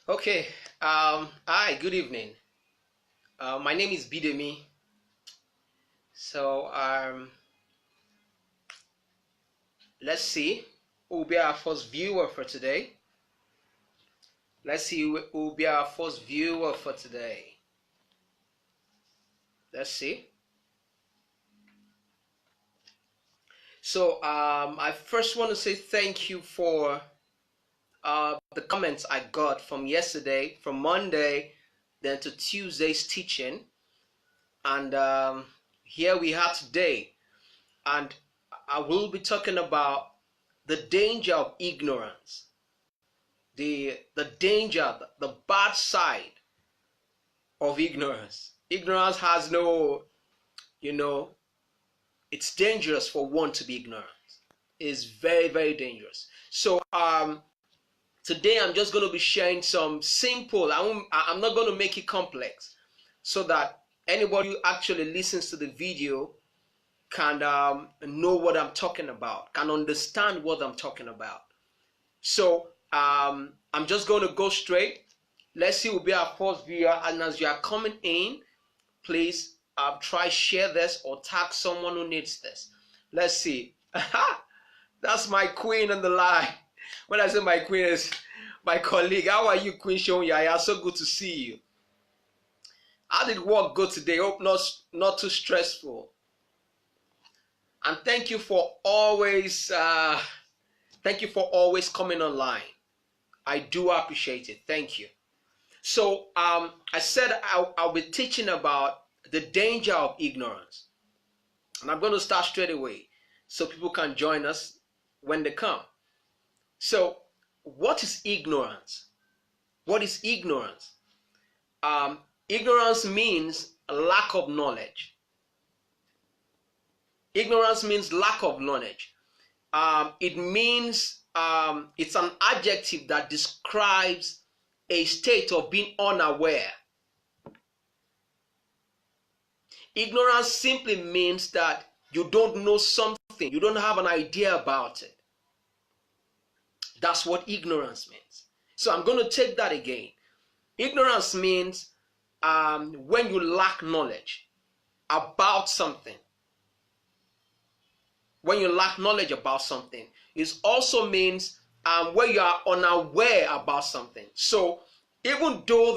Okay. Hi. Good evening. My name is Bidemi. So, let's see who will be our first viewer for today. Let's see who will be our first viewer for today. Let's see. So, I first want to say thank you for the comments I got from yesterday, from Monday, then to Tuesday's teaching, and here we are today. And I will be talking about the danger of ignorance, the danger, the bad side of ignorance. Ignorance has no, you know, it's dangerous for one to be ignorant. It's very, very dangerous. So today I'm just going to be sharing some simple, I'm not going to make it complex, so that anybody who actually listens to the video can know what I'm talking about, can understand what I'm talking about. So I'm just going to go straight. Let's see who will be our first viewer. And as you are coming in, please try share this or tag someone who needs this. Let's see. That's my queen on the line. When I say my queen, is my colleague. How are you, Queen Shonya? So good to see you. How did work go today? Hope not too stressful. And thank you for always coming online. I do appreciate it. Thank you. So I said I'll be teaching about the danger of ignorance. And I'm going to start straight away so people can join us when they come. So what is ignorance? What is ignorance? Ignorance means a lack of knowledge. Ignorance means lack of knowledge. It means it's an adjective that describes a state of being unaware. Ignorance simply means that you don't know something, you don't have an idea about it. That's what ignorance means. So I'm going to take that again. Ignorance means when you lack knowledge about something. When you lack knowledge about something. It also means when you are unaware about something. So even though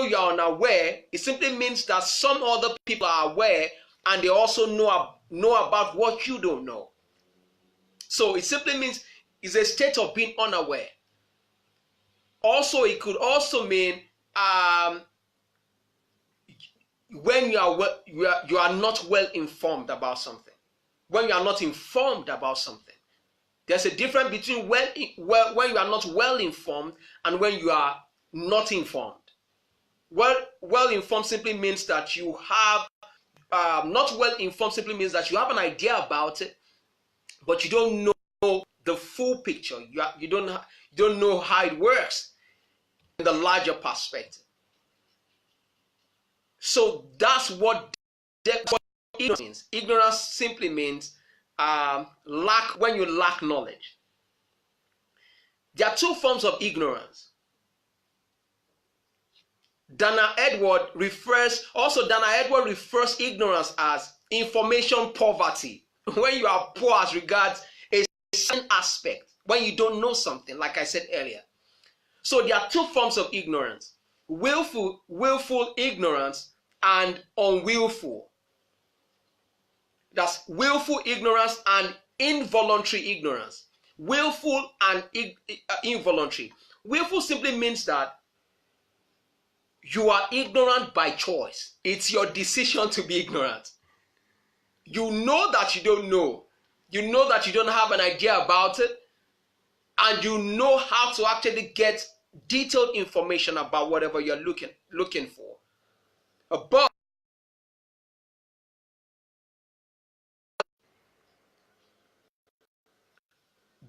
you are unaware, it simply means that some other people are aware and they also know about what you don't know. So it simply means it's a state of being unaware. Also, it could also mean when you are not well informed about something. When you are not informed about something. There's a difference between when you are not well informed and when you are not informed. Well informed simply means that you have not well informed simply means that you have an idea about it, but you don't know the full picture. You don't know how it works in the larger perspective. So that's what ignorance means. Ignorance simply means when you lack knowledge. There are two forms of ignorance. Dana Edward refers ignorance as information poverty. When you are poor as regards a certain aspect, when you don't know something, like I said earlier. So there are two forms of ignorance: willful ignorance and unwillful. That's willful ignorance and involuntary ignorance. Willful and involuntary. Willful simply means that you are ignorant by choice. It's your decision to be ignorant. You know that you don't know. You know that you don't have an idea about it. And you know how to actually get detailed information about whatever you're looking for.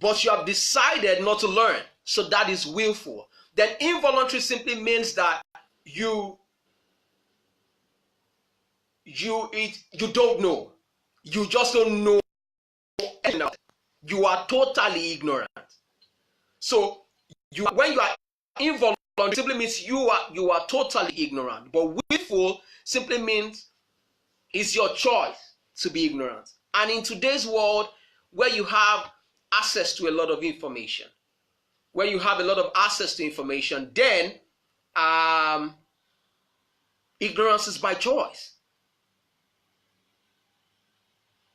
But you have decided not to learn. So that is willful. Then involuntary simply means that you don't know. You just don't know enough. You are totally ignorant. So when you are involuntary simply means you are totally ignorant. But willful simply means it's your choice to be ignorant. And in today's world, where you have access to a lot of information, then ignorance is by choice.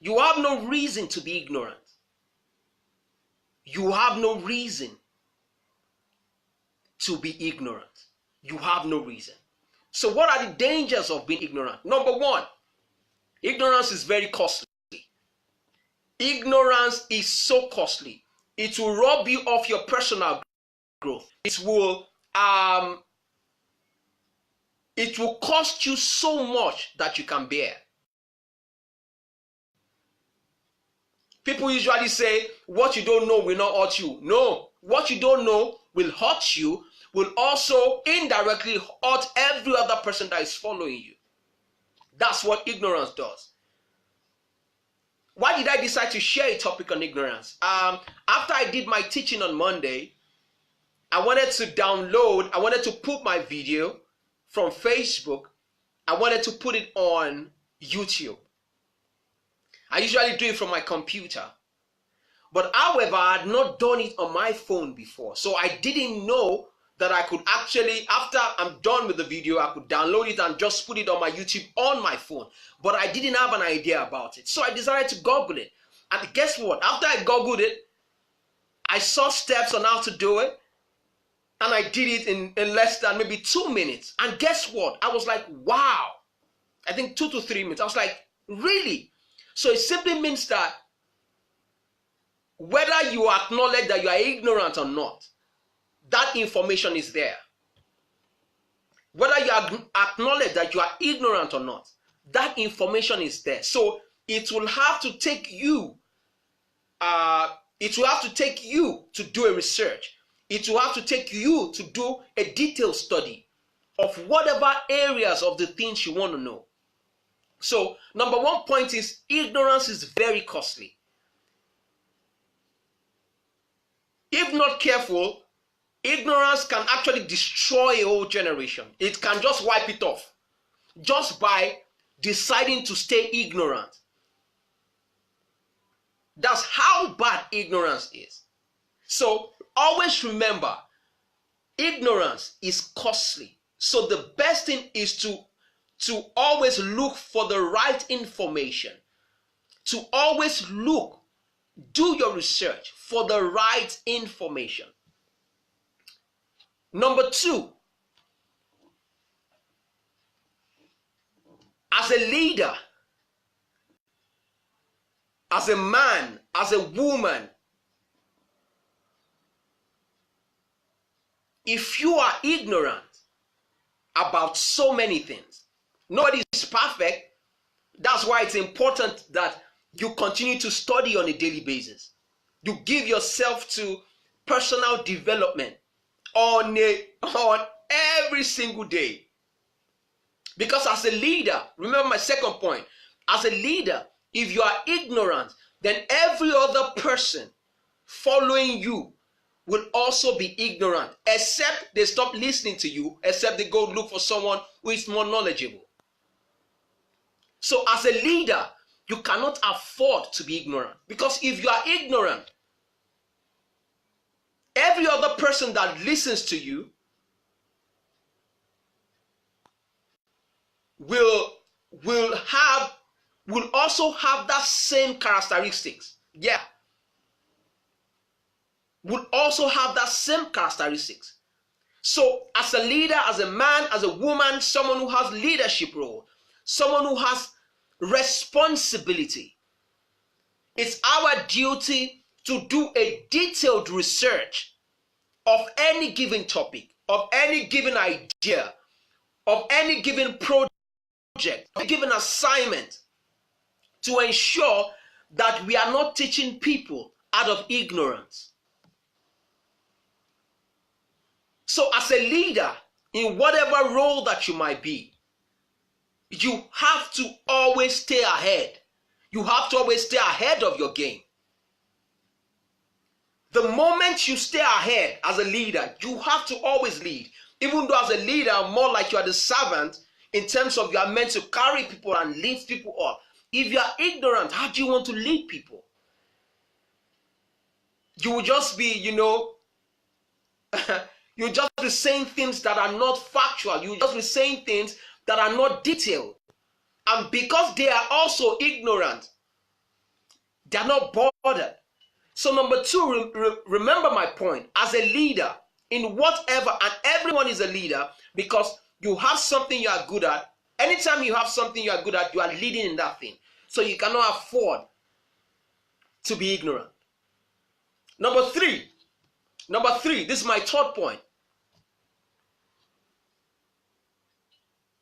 You have no reason to be ignorant. You have no reason to be ignorant. You have no reason. So what are the dangers of being ignorant? Number one, ignorance is very costly. Ignorance is so costly. It will rob you of your personal growth. It will cost you so much that you can bear. People usually say, what you don't know will not hurt you. No, what you don't know will hurt you, will also indirectly hurt every other person that is following you. That's what ignorance does. Why did I decide to share a topic on ignorance? After I did my teaching on Monday, I wanted to put my video from Facebook. I wanted to put it on YouTube. I usually do it from my computer. But however, I had not done it on my phone before. So I didn't know that I could actually, after I'm done with the video, I could download it and just put it on my YouTube on my phone. But I didn't have an idea about it. So I decided to Google it. And guess what? After I Googled it, I saw steps on how to do it. And I did it in less than maybe 2 minutes. And guess what? I was like, wow. I think 2 to 3 minutes. I was like, really? So it simply means that whether you acknowledge that you are ignorant or not, that information is there. Whether you acknowledge that you are ignorant or not, that information is there. So it will have to take you, to do a research. It will have to take you to do a detailed study of whatever areas of the things you want to know. So number one point is ignorance is very costly. If not careful, ignorance can actually destroy a whole generation. It can just wipe it off just by deciding to stay ignorant. That's how bad ignorance is. So always remember, ignorance is costly. So the best thing is to always look for the right information. To always do your research for the right information. Number two, as a leader, as a man, as a woman, if you are ignorant about so many things, nobody is perfect. That's why it's important that you continue to study on a daily basis. You give yourself to personal development on every single day. Because as a leader, remember my second point, as a leader, if you are ignorant, then every other person following you will also be ignorant, except they stop listening to you, except they go look for someone who is more knowledgeable. So as a leader, you cannot afford to be ignorant, because if you are ignorant, every other person that listens to you will also have that same characteristics. Yeah. Will also have that same characteristics. So as a leader, as a man, as a woman, someone who has leadership role, someone who has responsibility, it's our duty to do a detailed research of any given topic, of any given idea, of any given project, of given assignment, to ensure that we are not teaching people out of ignorance. So as a leader, in whatever role that you might be, you have to always stay ahead. You have to always stay ahead of your game. The moment you stay ahead as a leader, you have to always lead. Even though as a leader, more like you are the servant in terms of you are meant to carry people and lift people up. If you are ignorant, how do you want to lead people? You will just be, you just be saying things that are not factual. You just be saying things that are not detailed. And because they are also ignorant, they are not bothered. So number two, remember my point. As a leader, in whatever, and everyone is a leader because you have something you are good at. Anytime you have something you are good at, you are leading in that thing. So you cannot afford to be ignorant. Number three, this is my third point.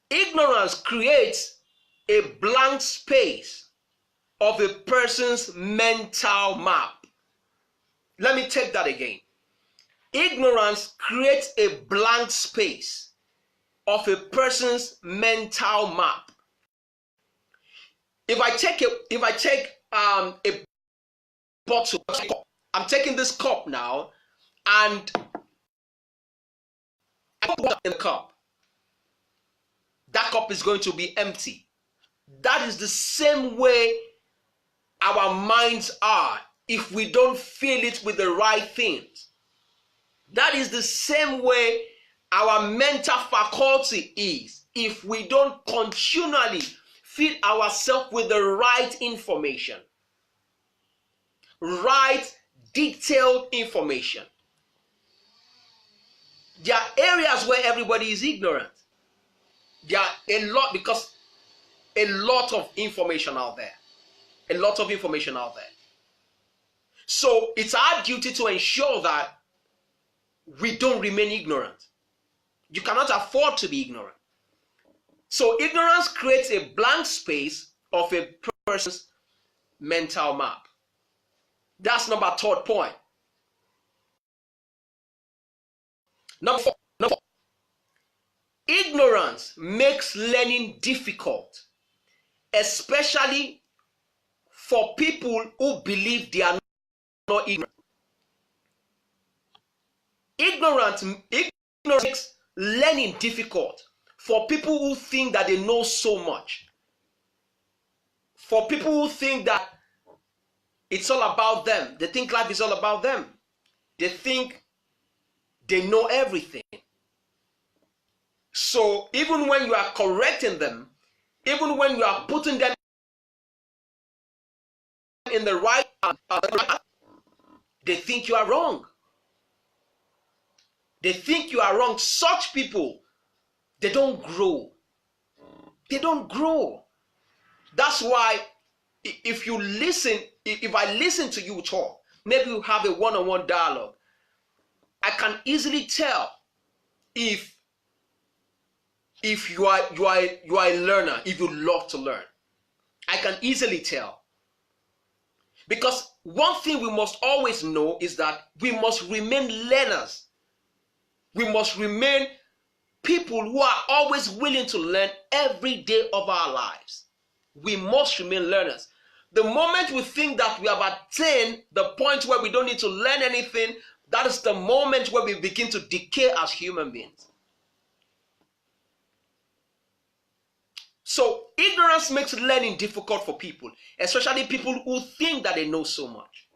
Ignorance creates a blank space of a person's mental map. Let me take that again. Ignorance creates a blank space of a person's mental map. If I take a bottle, I'm taking this cup now, and I put water in the cup. That cup is going to be empty. That is the same way our minds are if we don't fill it with the right things. That is the same way our mental faculty is if we don't continually fill ourselves with the right information, right detailed information. There are areas where everybody is ignorant. There are a lot, because a lot of information out there. A lot of information out there. So it's our duty to ensure that we don't remain ignorant. You cannot afford to be ignorant. So ignorance creates a blank space of a person's mental map. That's third point. Number four. Ignorance makes learning difficult, especially for people who believe they are not ignorant. Ignorance makes learning difficult for people who think that they know so much. For people who think that it's all about them. They think life is all about them. They think they know everything. So even when you are correcting them, even when you are putting them in the right path, they think you are wrong. They think you are wrong. Such people, they don't grow. They don't grow. That's why if you listen, if I listen to you talk, maybe you have a one-on-one dialogue, I can easily tell if you are a learner, if you love to learn. I can easily tell. Because one thing we must always know is that we must remain learners. We must remain people who are always willing to learn every day of our lives. We must remain learners. The moment we think that we have attained the point where we don't need to learn anything, that is the moment where we begin to decay as human beings. So ignorance makes learning difficult for people, especially people who think that they know so much.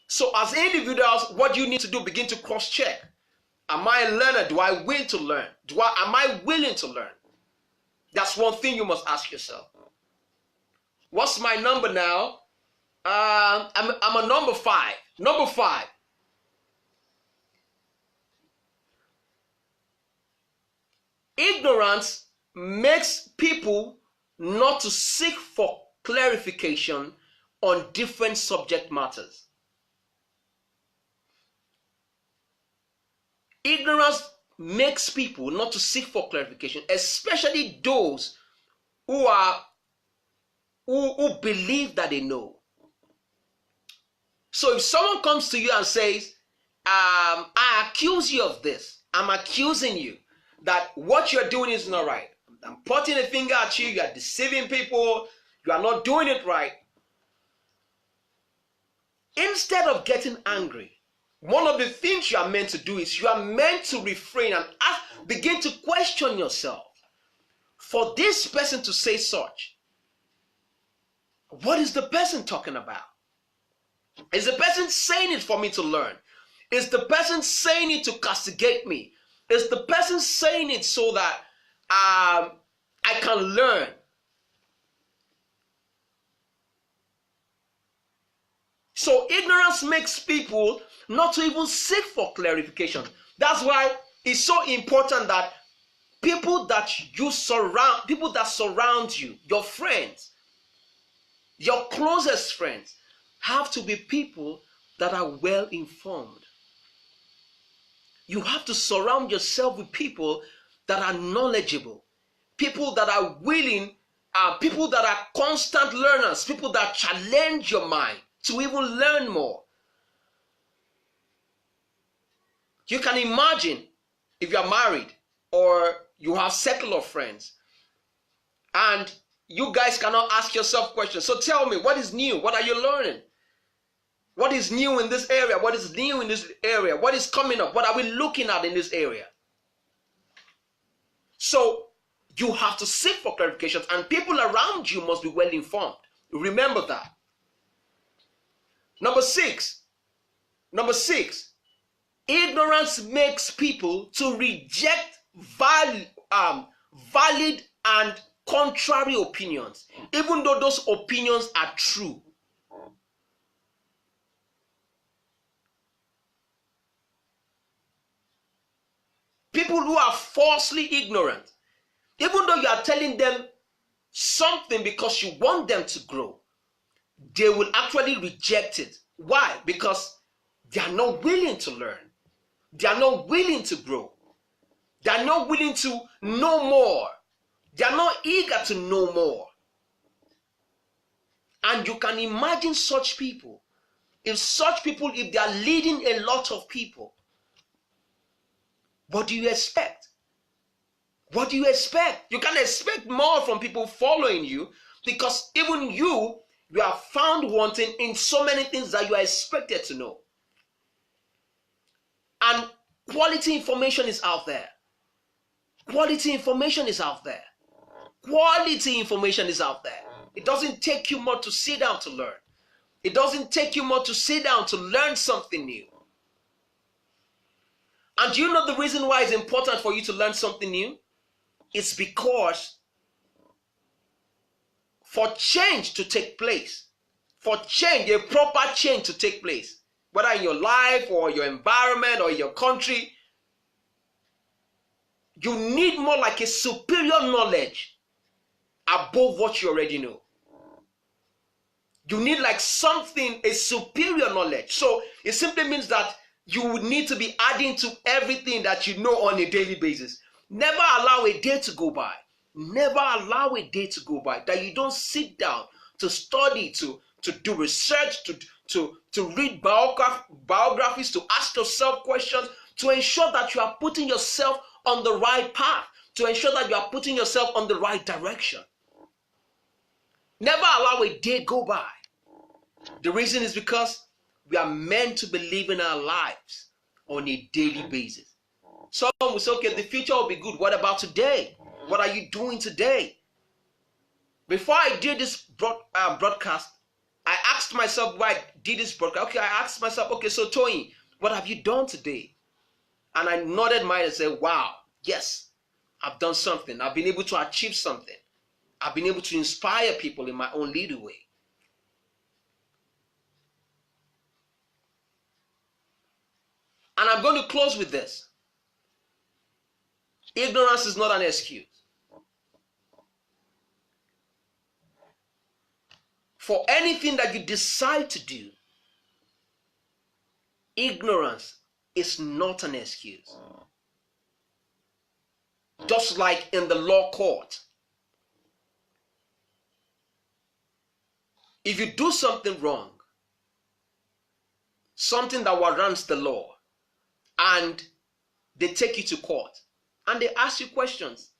So as individuals, what you need to do, begin to cross-check. Am I a learner? Do I will to learn? Am I willing to learn? That's one thing you must ask yourself. What's my number now? I'm a number 5. Number 5. Ignorance makes people not to seek for clarification on different subject matters. Ignorance makes people not to seek for clarification, especially those who believe that they know. So if someone comes to you and says, I accuse you of this, I'm accusing you that what you're doing is not right. I'm pointing a finger at you, you are deceiving people, you are not doing it right. Instead of getting angry, one of the things you are meant to do is you are meant to refrain and begin to question yourself. For this person to say such, what is the person talking about? Is the person saying it for me to learn? Is the person saying it to castigate me? Is the person saying it so that I can learn? So ignorance makes people not to even seek for clarification. That's why it's so important that people that surround you, your friends, your closest friends, have to be people that are well informed. You have to surround yourself with people that are knowledgeable, people that are willing, people that are constant learners, people that challenge your mind to even learn more. You can imagine if you are married or you have circle of friends and you guys cannot ask yourself questions. So tell me, what is new? What are you learning? What is new in this area? What is new in this area? What is coming up? What are we looking at in this area? So you have to seek for clarifications, and people around you must be well informed. Remember that. Number six, ignorance makes people to reject valid and contrary opinions, even though those opinions are true. People who are falsely ignorant, even though you are telling them something because you want them to grow, they will actually reject it. Why? Because they are not willing to learn. They are not willing to grow. They are not willing to know more. They are not eager to know more. And you can imagine such people. If they are leading a lot of people, what do you expect? What do you expect? You can expect more from people following you, because even you are found wanting in so many things that you are expected to know. And quality information is out there. Quality information is out there. Quality information is out there. It doesn't take you more to sit down to learn. It doesn't take you more to sit down to learn something new. And do you know the reason why it's important for you to learn something new? It's because for change to take place, for change, a proper change to take place, whether in your life or your environment or your country, you need more like a superior knowledge above what you already know. You need like something, a superior knowledge. So it simply means that you would need to be adding to everything that you know on a daily basis. Never allow a day to go by. Never allow a day to go by that you don't sit down to study, to do research, to read biographies, to ask yourself questions, to ensure that you are putting yourself on the right path, to ensure that you are putting yourself on the right direction. Never allow a day go by. The reason is because we are meant to believe in our lives on a daily basis. Someone will say, okay, the future will be good. What about today? What are you doing today? Before I did this broadcast, I asked myself why I did this broadcast. Okay, I asked myself, okay, so Tony, what have you done today? And I nodded my head and said, wow, yes, I've done something. I've been able to achieve something. I've been able to inspire people in my own little way. And I'm going to close with this. Ignorance is not an excuse. For anything that you decide to do, ignorance is not an excuse. Just like in the law court. If you do something wrong, something that warrants the law, and they take you to court, and they ask you questions,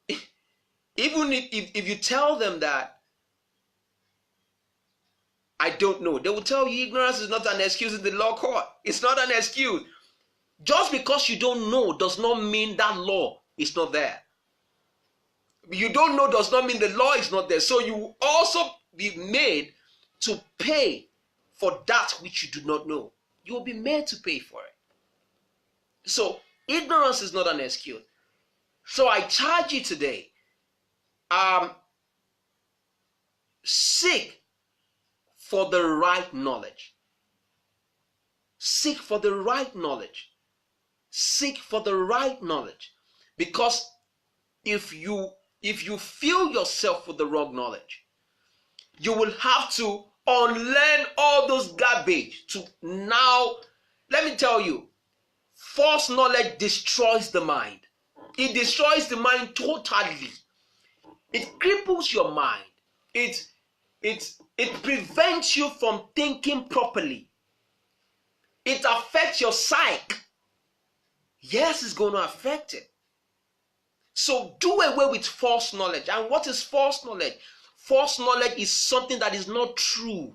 even if you tell them that I don't know. They will tell you ignorance is not an excuse in the law court. It's not an excuse. Just because you don't know does not mean that law is not there. You don't know does not mean the law is not there. So you will also be made to pay for that which you do not know. You will be made to pay for it. So ignorance is not an excuse. So I charge you today, seek for the right knowledge. Seek for the right knowledge. Seek for the right knowledge. Because if you fill yourself with the wrong knowledge, you will have to unlearn all those garbage to now. Let me tell you, false knowledge destroys the mind. It destroys the mind totally. It cripples your mind. It prevents you from thinking properly. It affects your psyche. Yes, it's going to affect it. So do away with false knowledge. And what is false knowledge? False knowledge is something that is not true.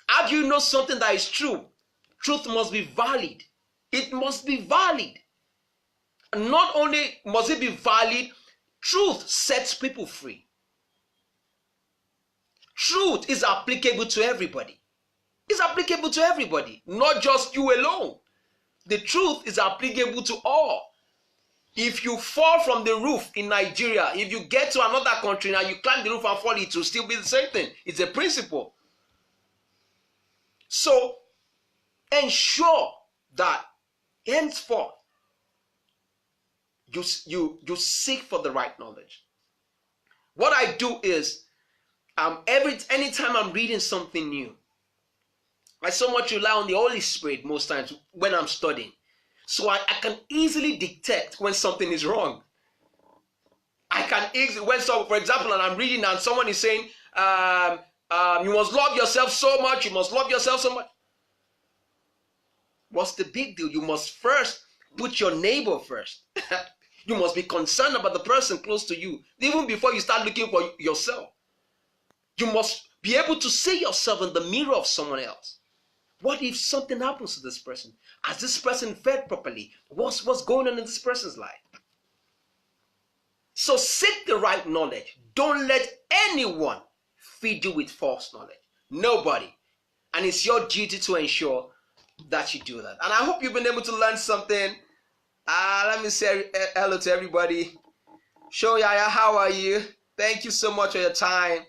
How do you know something that is true? Truth must be valid. It must be valid. And not only must it be valid, truth sets people free. Truth is applicable to everybody. It's applicable to everybody, not just you alone. The truth is applicable to all. If you fall from the roof in Nigeria, if you get to another country and you climb the roof and fall, it will still be the same thing. It's a principle. So ensure that henceforth you seek for the right knowledge. What I do is anytime I'm reading something new, I so much rely on the Holy Spirit most times when I'm studying. So I can easily detect when something is wrong. I can easily, for example, and I'm reading and someone is saying, you must love yourself so much, you must love yourself so much. What's the big deal? You must first put your neighbor first. You must be concerned about the person close to you, even before you start looking for yourself. You must be able to see yourself in the mirror of someone else. What if something happens to this person? Has this person fed properly? What's going on in this person's life? So seek the right knowledge. Don't let anyone feed you with false knowledge. Nobody. And it's your duty to ensure that you do that. And I hope you've been able to learn something. Let me say hello to everybody. Show Yaya, how are you? Thank you so much for your time.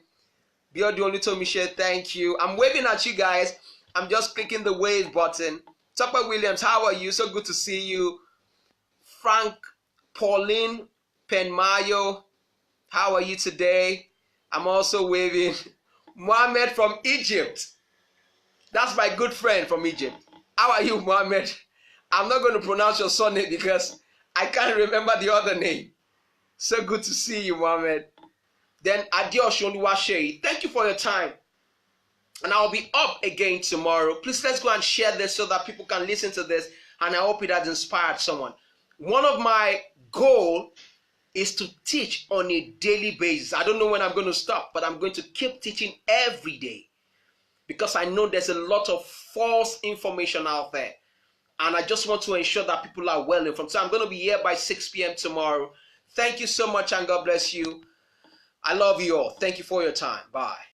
Biodi only told me share, thank you. I'm waving at you guys. I'm just clicking the wave button. Topper Williams, how are you? So good to see you. Frank, Pauline, Penmayo, how are you today? I'm also waving. Mohammed from Egypt. That's my good friend from Egypt. How are you, Mohammed? I'm not going to pronounce your surname because I can't remember the other name. So good to see you, Mohammed. Then Adios Oluwasei. Thank you for your time. And I'll be up again tomorrow. Please let's go and share this so that people can listen to this. And I hope it has inspired someone. One of my goals is to teach on a daily basis. I don't know when I'm going to stop, but I'm going to keep teaching every day. Because I know there's a lot of false information out there. And I just want to ensure that people are well informed. So I'm going to be here by 6 p.m. tomorrow. Thank you so much and God bless you. I love you all. Thank you for your time. Bye.